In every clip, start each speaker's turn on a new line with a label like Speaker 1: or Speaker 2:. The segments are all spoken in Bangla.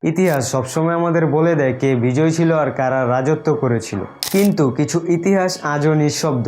Speaker 1: ইতিহাস সবসময় আমাদের বলে দেয় কে বিজয় ছিল আর কারা রাজত্ব করেছিল, কিন্তু কিছু ইতিহাস আজও নিঃশব্দ,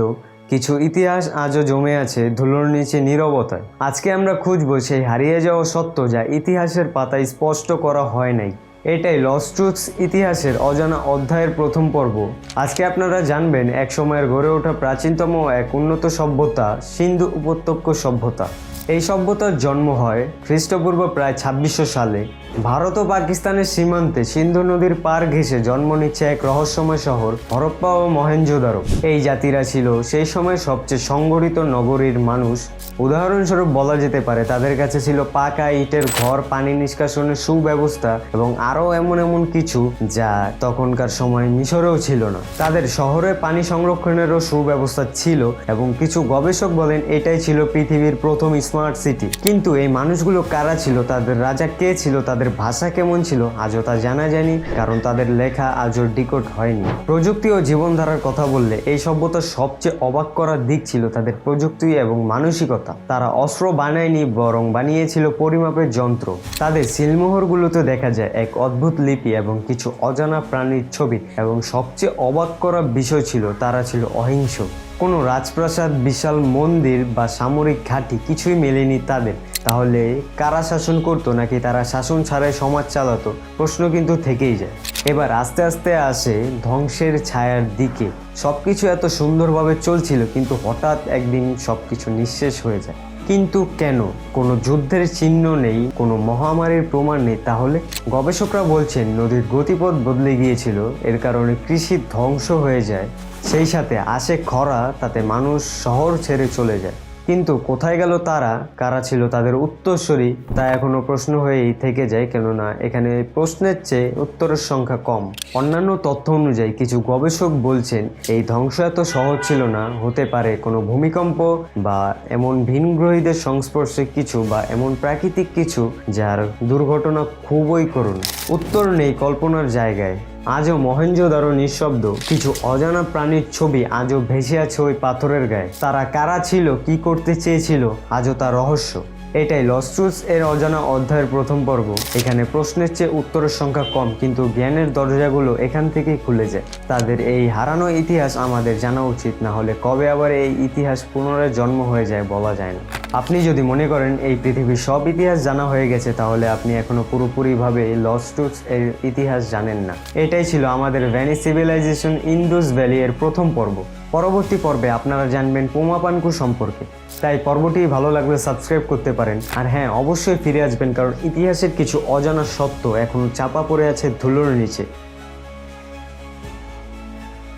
Speaker 1: কিছু ইতিহাস আজও জমে আছে ধুলোর নিচে নীরবতায়। আজকে আমরা খুঁজবো সেই হারিয়ে যাওয়া সত্য যা ইতিহাসের পাতায় স্পষ্ট করা হয় নাই। এটাই লস্ট ট্রুথস, ইতিহাসের অজানা অধ্যায়ের প্রথম পর্ব। আজকে আপনারা জানবেন এক সময়ের গড়ে ওঠা প্রাচীনতম এক উন্নত সভ্যতা, সিন্ধু উপত্যকা সভ্যতা। এই সভ্যতার জন্ম হয় খ্রিস্টপূর্ব প্রায় 2600 সালে। ভারত ও পাকিস্তানের সীমান্তে সিন্ধু নদীর পার ঘেঁষে জন্ম নিচ্ছে এক রহস্যময় শহর হরপ্পা ও মহেঞ্জোদারো। এই জাতিরা ছিল সেই সময় সবচেয়ে সংগঠিত নগরীর মানুষ। উদাহরণস্বরূপ বলা যেতে পারে তাদের কাছে ছিল পাকা ইটের ঘর, পানি নিষ্কাশনের সুব্যবস্থা এবং আরও এমন কিছু যা তখনকার সময় মিশরেও ছিল না। তাদের শহরে পানি সংরক্ষণেরও সুব্যবস্থা ছিল এবং কিছু গবেষক বলেন এটাই ছিল পৃথিবীর প্রথম স্মার্ট সিটি। কিন্তু এই মানুষগুলো কারা ছিল, তাদের রাজা কে ছিল, তাদের ভাষা কেমন ছিল, আজও তা জানা যায়নি, কারণ তাদের লেখা আজও ডিকোড হয়নি। প্রযুক্তি ও জীবনধারার কথা বললে এই সভ্যতার সবচেয়ে অবাক করার দিক ছিল তাদের প্রযুক্তি এবং মানসিকতা। তারা অস্ত্র বানায়নি, বরং বানিয়েছিল পরিমাপের যন্ত্র। তাদের সিলমোহরগুলোতে দেখা যায় এক অদ্ভুত লিপি এবং কিছু অজানা প্রাণীর ছবি, এবং সবচেয়ে অবাক করার বিষয় ছিল তারা ছিল অহিংস। কোনো রাজপ্রাসাদ, বিশাল মন্দির বা সামরিক ঘাঁটি কিছুই মেলেনি তাদের। তাহলে কারা শাসন করতো, নাকি তারা শাসন ছাড়াই সমাজ চালাতো? প্রশ্ন কিন্তু থেকেই যায়। এবার আস্তে আস্তে আসে ধ্বংসের ছায়ার দিকে। সবকিছু এত সুন্দরভাবে চলছিল, কিন্তু হঠাৎ একদিন সবকিছু নিঃশেষ হয়ে যায়। কিন্তু কেন? কোনো যুদ্ধের চিহ্ন নেই, কোনো মহামারীর প্রমাণ নেই। তাহলে গবেষকরা বলছেন নদীর গতিপথ বদলে গিয়েছিল, এর কারণে কৃষি ধ্বংস হয়ে যায়, সেই সাথে আসে খরা, তাতে মানুষ শহর ছেড়ে চলে যায়। কিন্তু কোথায় গেল তারা? কারা ছিল তাদের উত্তরসূরি? তা এখনো প্রশ্ন হয়েই থেকে যায়, কেননা এখানে প্রশ্নের চেয়ে উত্তরের সংখ্যা কম। অন্যান্য তথ্য অনুযায়ী কিছু গবেষক বলছেন এই ধ্বংস এত সহজ ছিল না। হতে পারে কোনো ভূমিকম্প বা এমন ভিনগ্রহীদের সংস্পর্শে কিছু, বা এমন প্রাকৃতিক কিছু যার দুর্ঘটনা খুবই করুণ। উত্তর নেই কল্পনার জায়গায়। আজও মহেঞ্জোদারো নিঃশব্দ। কিছু অজানা প্রাণীর ছবি আজও ভেসে আছে ওই পাথরের গায়ে। তারা কারা ছিল, কি করতে চেয়েছিল, আজও তার রহস্য। এটাই লস্ট ট্রুথস এর অজানা অধ্যায়ের প্রথম পর্ব। এখানে প্রশ্নের চেয়ে উত্তরের সংখ্যা কম, কিন্তু জ্ঞানের দরজাগুলো এখান থেকেই খুলে যায়। তাদের এই হারানো ইতিহাস আমাদের জানা উচিত, না হলে কবে আবার এই ইতিহাস পুনরায় জন্ম হয়ে যায় বলা যায় না। আপনি যদি মনে করেন এই পৃথিবীর সব ইতিহাস জানা হয়ে গেছে, তাহলে আপনি এখনো পুরোপুরিভাবে লস্ট ট্রুথস এর ইতিহাস জানেন না। এটাই ছিল আমাদের ভ্যানিশ সিভিলাইজেশন ইন্দুস ভ্যালি এর প্রথম পর্ব। পরবর্তী পর্বে আপনারা জানবেন পোমাপানকু সম্পর্কে। তাই পর্বটি ভালো লাগলে সাবস্ক্রাইব করতে পারেন। আর হ্যাঁ, অবশ্যই ফিরে আসবেন, কারণ ইতিহাসের কিছু অজানা সত্য এখনো চাপা পড়ে আছে ধুলোর নিচে।